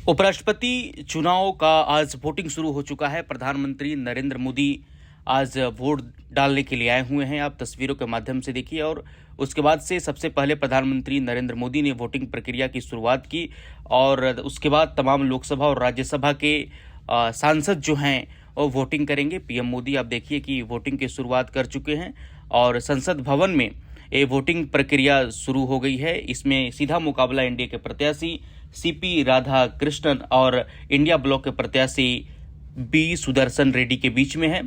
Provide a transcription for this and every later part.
उपराष्ट्रपति चुनाव का आज वोटिंग शुरू हो चुका है। प्रधानमंत्री नरेंद्र मोदी आज वोट डालने के लिए आए हुए हैं। आप तस्वीरों के माध्यम से देखिए और उसके बाद से सबसे पहले प्रधानमंत्री नरेंद्र मोदी ने वोटिंग प्रक्रिया की शुरुआत की और उसके बाद तमाम लोकसभा और राज्यसभा के सांसद जो हैं वो वोटिंग करेंगे। पीएम मोदी आप देखिए कि वोटिंग की शुरुआत कर चुके हैं और संसद भवन में ये वोटिंग प्रक्रिया शुरू हो गई है। इसमें सीधा मुकाबला एनडीए के प्रत्याशी सीपी राधा कृष्णन और इंडिया ब्लॉक के प्रत्याशी बी सुदर्शन रेड्डी के बीच में है।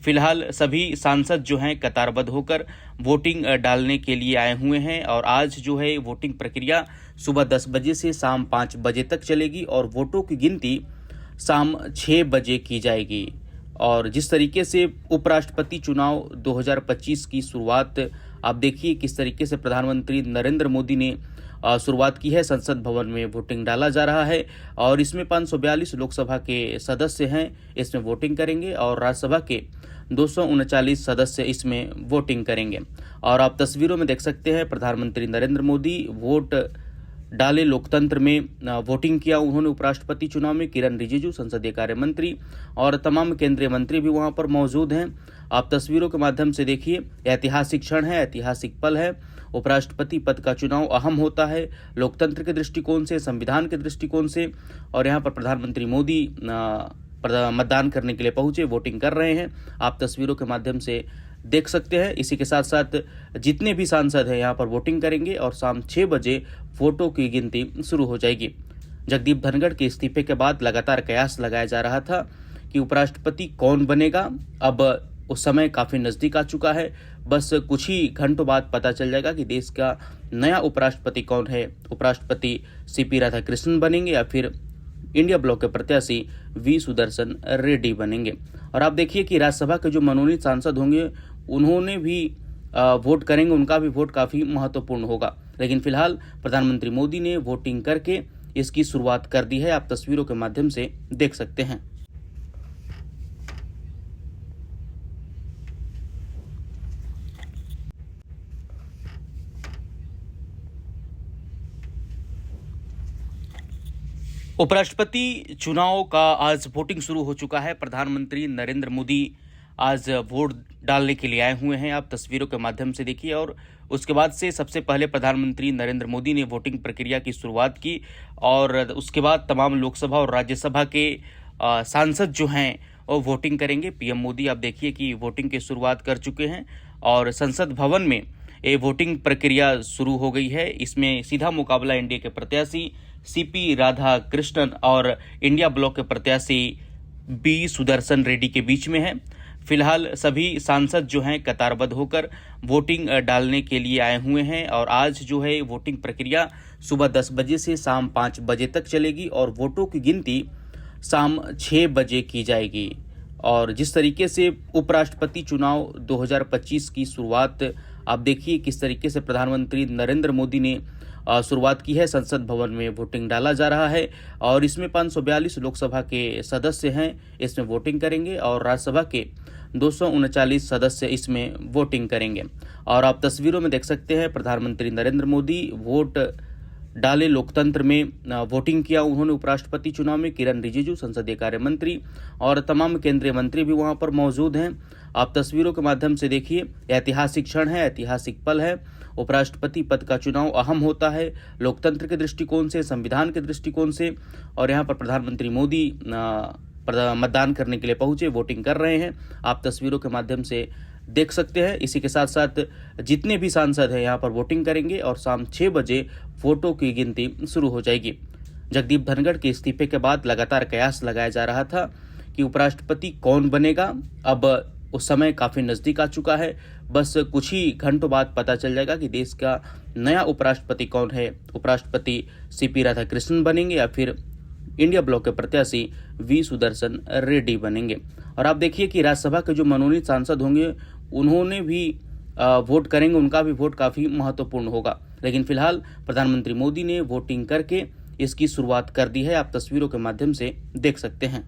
फिलहाल सभी सांसद जो हैं कतारबद्ध होकर वोटिंग डालने के लिए आए हुए हैं और आज जो है वोटिंग प्रक्रिया सुबह 10 बजे से शाम 5 बजे तक चलेगी और वोटों की गिनती शाम 6 बजे की जाएगी। और जिस तरीके से उपराष्ट्रपति चुनाव 2025 की शुरुआत आप देखिए किस तरीके से प्रधानमंत्री नरेंद्र मोदी ने शुरुआत की है। संसद भवन में वोटिंग डाला जा रहा है और इसमें 542 लोकसभा के सदस्य हैं, इसमें वोटिंग करेंगे और राज्यसभा के 239 सदस्य इसमें वोटिंग करेंगे। और आप तस्वीरों में देख सकते हैं प्रधानमंत्री नरेंद्र मोदी वोट डाले लोकतंत्र में वोटिंग किया उन्होंने। उपराष्ट्रपति चुनाव में किरण रिजिजू संसदीय कार्य मंत्री और तमाम केंद्रीय मंत्री भी वहां पर मौजूद हैं। आप तस्वीरों के माध्यम से देखिए, ऐतिहासिक क्षण है, ऐतिहासिक पल है। उपराष्ट्रपति पद का चुनाव अहम होता है लोकतंत्र के दृष्टिकोण से, संविधान के दृष्टिकोण से। और यहाँ पर प्रधानमंत्री मोदी मतदान करने के लिए पहुंचे, वोटिंग कर रहे हैं। आप तस्वीरों के माध्यम से देख सकते हैं। इसी के साथ साथ जितने भी सांसद हैं यहाँ पर वोटिंग करेंगे और शाम 6 बजे वोटों की गिनती शुरू हो जाएगी। जगदीप धनखड़ के इस्तीफे के बाद लगातार कयास लगाया जा रहा था कि उपराष्ट्रपति कौन बनेगा। अब उस समय काफी नजदीक आ चुका है, बस कुछ ही घंटों बाद पता चल जाएगा कि देश का नया उपराष्ट्रपति कौन है। उपराष्ट्रपति सीपी राधाकृष्णन बनेंगे या फिर इंडिया ब्लॉक के प्रत्याशी वी सुदर्शन रेड्डी बनेंगे। और आप देखिए कि राज्यसभा के जो मनोनीत सांसद होंगे उन्होंने भी वोट करेंगे, उनका भी वोट काफी महत्वपूर्ण होगा। लेकिन फिलहाल प्रधानमंत्री मोदी ने वोटिंग करके इसकी शुरुआत कर दी है, आप तस्वीरों के माध्यम से देख सकते हैं। उपराष्ट्रपति चुनाव का आज वोटिंग शुरू हो चुका है। प्रधानमंत्री नरेंद्र मोदी आज वोट डालने के लिए आए हुए हैं। आप तस्वीरों के माध्यम से देखिए और उसके बाद से सबसे पहले प्रधानमंत्री नरेंद्र मोदी ने वोटिंग प्रक्रिया की शुरुआत की और उसके बाद तमाम लोकसभा और राज्यसभा के सांसद जो हैं वो वोटिंग करेंगे। पीएम मोदी आप देखिए कि वोटिंग की शुरुआत कर चुके हैं और संसद भवन में ये वोटिंग प्रक्रिया शुरू हो गई है। इसमें सीधा मुकाबला एनडीए के प्रत्याशी सीपी राधा कृष्णन और इंडिया ब्लॉक के प्रत्याशी बी सुदर्शन रेड्डी के बीच में है। फिलहाल सभी सांसद जो हैं कतारबद्ध होकर वोटिंग डालने के लिए आए हुए हैं और आज जो है वोटिंग प्रक्रिया सुबह 10 बजे से शाम 5 बजे तक चलेगी और वोटों की गिनती शाम 6 बजे की जाएगी। और जिस तरीके से उपराष्ट्रपति चुनाव 2025 की शुरुआत आप देखिए किस तरीके से प्रधानमंत्री नरेंद्र मोदी ने शुरुआत की है। संसद भवन में वोटिंग डाला जा रहा है और इसमें 542 लोकसभा के सदस्य हैं, इसमें वोटिंग करेंगे और राज्यसभा के 239 सदस्य इसमें वोटिंग करेंगे। और आप तस्वीरों में देख सकते हैं प्रधानमंत्री नरेंद्र मोदी वोट डाले लोकतंत्र में वोटिंग किया उन्होंने। उपराष्ट्रपति चुनाव में किरण रिजिजू संसदीय कार्य मंत्री और तमाम केंद्रीय मंत्री भी वहां पर मौजूद हैं। आप तस्वीरों के माध्यम से देखिए, ऐतिहासिक क्षण है, ऐतिहासिक पल है। उपराष्ट्रपति पद का चुनाव अहम होता है लोकतंत्र के दृष्टिकोण से, संविधान के दृष्टिकोण से। और यहाँ पर प्रधानमंत्री मोदी मतदान करने के लिए पहुंचे, वोटिंग कर रहे हैं। आप तस्वीरों के माध्यम से देख सकते हैं। इसी के साथ साथ जितने भी सांसद हैं यहाँ पर वोटिंग करेंगे और शाम 6 बजे वोटों की गिनती शुरू हो जाएगी। जगदीप धनखड़ के इस्तीफे के बाद लगातार कयास लगाया जा रहा था कि उपराष्ट्रपति कौन बनेगा। अब उस समय काफी नजदीक आ चुका है, बस कुछ ही घंटों बाद पता चल जाएगा कि देश का नया उपराष्ट्रपति कौन है। उपराष्ट्रपति सीपी राधाकृष्णन बनेंगे या फिर इंडिया ब्लॉक के प्रत्याशी वी सुदर्शन रेड्डी बनेंगे। और आप देखिए कि राज्यसभा के जो मनोनीत सांसद होंगे उन्होंने भी वोट करेंगे, उनका भी वोट काफी महत्वपूर्ण होगा। लेकिन फिलहाल प्रधानमंत्री मोदी ने वोटिंग करके इसकी शुरुआत कर दी है, आप तस्वीरों के माध्यम से देख सकते हैं।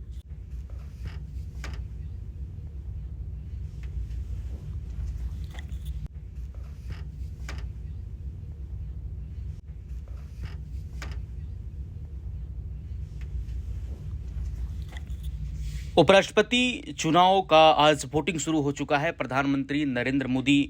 उपराष्ट्रपति चुनाव का आज वोटिंग शुरू हो चुका है। प्रधानमंत्री नरेंद्र मोदी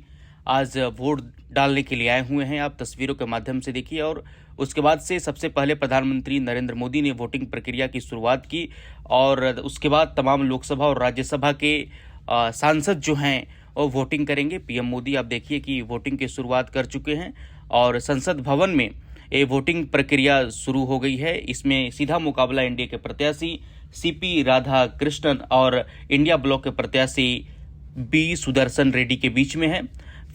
आज वोट डालने के लिए आए हुए हैं। आप तस्वीरों के माध्यम से देखिए और उसके बाद से सबसे पहले प्रधानमंत्री नरेंद्र मोदी ने वोटिंग प्रक्रिया की शुरुआत की और उसके बाद तमाम लोकसभा और राज्यसभा के सांसद जो हैं वो वोटिंग करेंगे। पीएम मोदी आप देखिए कि वोटिंग की शुरुआत कर चुके हैं और संसद भवन में ये वोटिंग प्रक्रिया शुरू हो गई है। इसमें सीधा मुकाबला एनडीए के प्रत्याशी सीपी राधा कृष्णन और इंडिया ब्लॉक के प्रत्याशी बी सुदर्शन रेड्डी के बीच में है।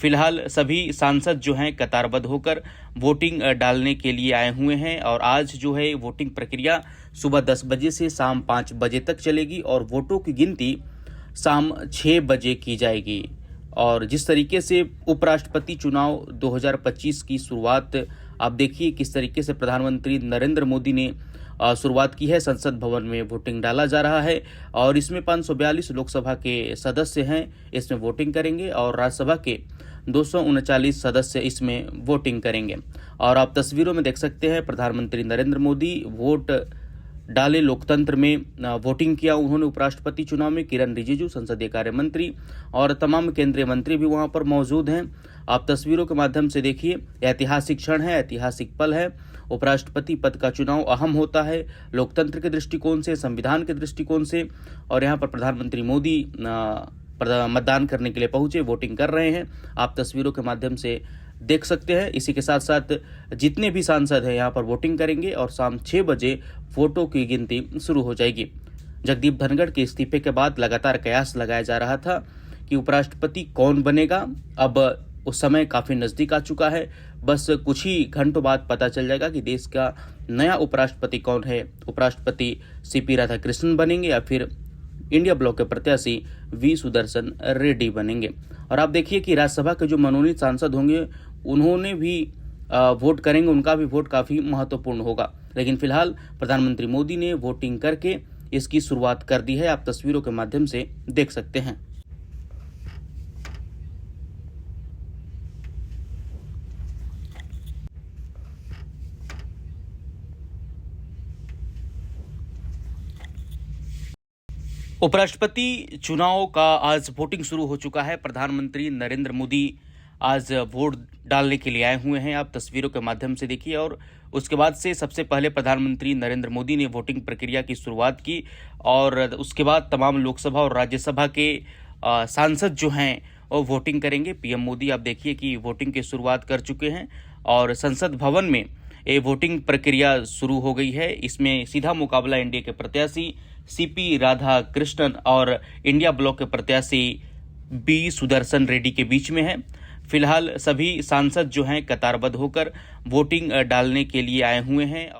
फिलहाल सभी सांसद जो हैं कतारबद्ध होकर वोटिंग डालने के लिए आए हुए हैं और आज जो है वोटिंग प्रक्रिया सुबह 10 बजे से शाम 5 बजे तक चलेगी और वोटों की गिनती शाम 6 बजे की जाएगी। और जिस तरीके से उपराष्ट्रपति चुनाव 2025 की शुरुआत आप देखिए किस तरीके से प्रधानमंत्री नरेंद्र मोदी ने शुरुआत की है। संसद भवन में वोटिंग डाला जा रहा है और इसमें 542 लोकसभा के सदस्य हैं, इसमें वोटिंग करेंगे और राज्यसभा के 239 सदस्य इसमें वोटिंग करेंगे। और आप तस्वीरों में देख सकते हैं प्रधानमंत्री नरेंद्र मोदी वोट डाले लोकतंत्र में वोटिंग किया उन्होंने। उपराष्ट्रपति चुनाव में किरण रिजिजू संसदीय कार्य मंत्री और तमाम केंद्रीय मंत्री भी वहां पर मौजूद हैं। आप तस्वीरों के माध्यम से देखिए, ऐतिहासिक क्षण है, ऐतिहासिक पल है। उपराष्ट्रपति पद का चुनाव अहम होता है लोकतंत्र के दृष्टिकोण से, संविधान के दृष्टिकोण से। और यहाँ पर प्रधानमंत्री मोदी मतदान करने के लिए पहुंचे, वोटिंग कर रहे हैं, आप तस्वीरों के माध्यम से देख सकते हैं। इसी के साथ साथ जितने भी सांसद हैं यहाँ पर वोटिंग करेंगे और शाम 6 बजे वोटों की गिनती शुरू हो जाएगी। जगदीप धनखड़ के इस्तीफे के बाद लगातार कयास लगाया जा रहा था कि उपराष्ट्रपति कौन बनेगा। अब उस समय काफी नजदीक आ चुका है, बस कुछ ही घंटों बाद पता चल जाएगा कि देश का नया उपराष्ट्रपति कौन है। उपराष्ट्रपति सीपी राधाकृष्णन बनेंगे या फिर इंडिया ब्लॉक के प्रत्याशी वी सुदर्शन रेड्डी बनेंगे। और आप देखिए कि राज्यसभा के जो मनोनीत सांसद होंगे उन्होंने भी वोट करेंगे, उनका भी वोट काफी महत्वपूर्ण होगा। लेकिन फिलहाल प्रधानमंत्री मोदी ने वोटिंग करके इसकी शुरुआत कर दी है, आप तस्वीरों के माध्यम से देख सकते हैं। उपराष्ट्रपति चुनाव का आज वोटिंग शुरू हो चुका है। प्रधानमंत्री नरेंद्र मोदी आज वोट डालने के लिए आए हुए हैं। आप तस्वीरों के माध्यम से देखिए और उसके बाद से सबसे पहले प्रधानमंत्री नरेंद्र मोदी ने वोटिंग प्रक्रिया की शुरुआत की और उसके बाद तमाम लोकसभा और राज्यसभा के सांसद जो हैं वो वोटिंग करेंगे। पीएम मोदी आप देखिए कि वोटिंग की शुरुआत कर चुके हैं और संसद भवन में ये वोटिंग प्रक्रिया शुरू हो गई है। इसमें सीधा मुकाबला एनडीए के प्रत्याशी सीपी राधा कृष्णन और इंडिया ब्लॉक के प्रत्याशी बी सुदर्शन रेड्डी के बीच में है। फिलहाल सभी सांसद जो हैं कतारबद्ध होकर वोटिंग डालने के लिए आए हुए हैं।